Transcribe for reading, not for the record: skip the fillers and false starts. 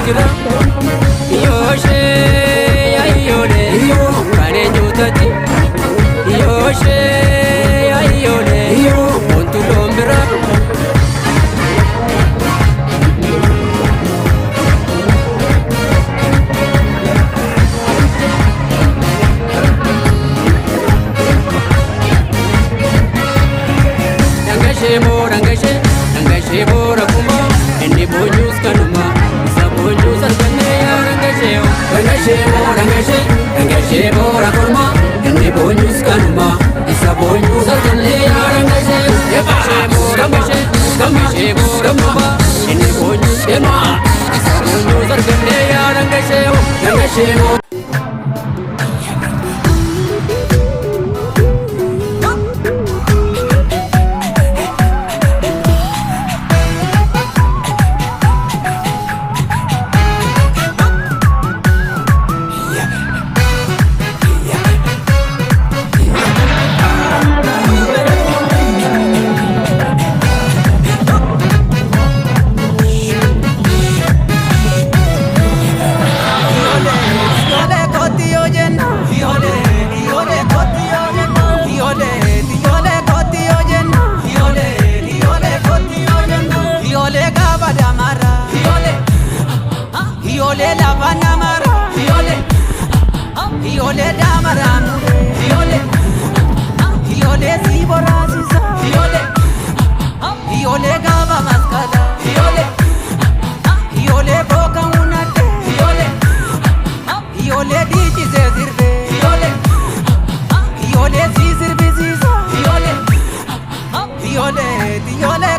jira Yooshe ayyole Kane nyutati Yooshe ayyole Ontu lombira Dangashe bora kuma Inni bonyus kanuma Isa bonyus argane ya dangashe Dangashe bora kuma Inni bonyus kanuma Isa bonyus argane ya dangashe Dangashe bora kuma Inni bonyus kanuma Isa bonyus argane ya dangashe Yole lavana mara Yole damara Yole sibora sisa Yole gava maskala Yole boka unate Yole dichi se sirve Yole si sirve sisa Yole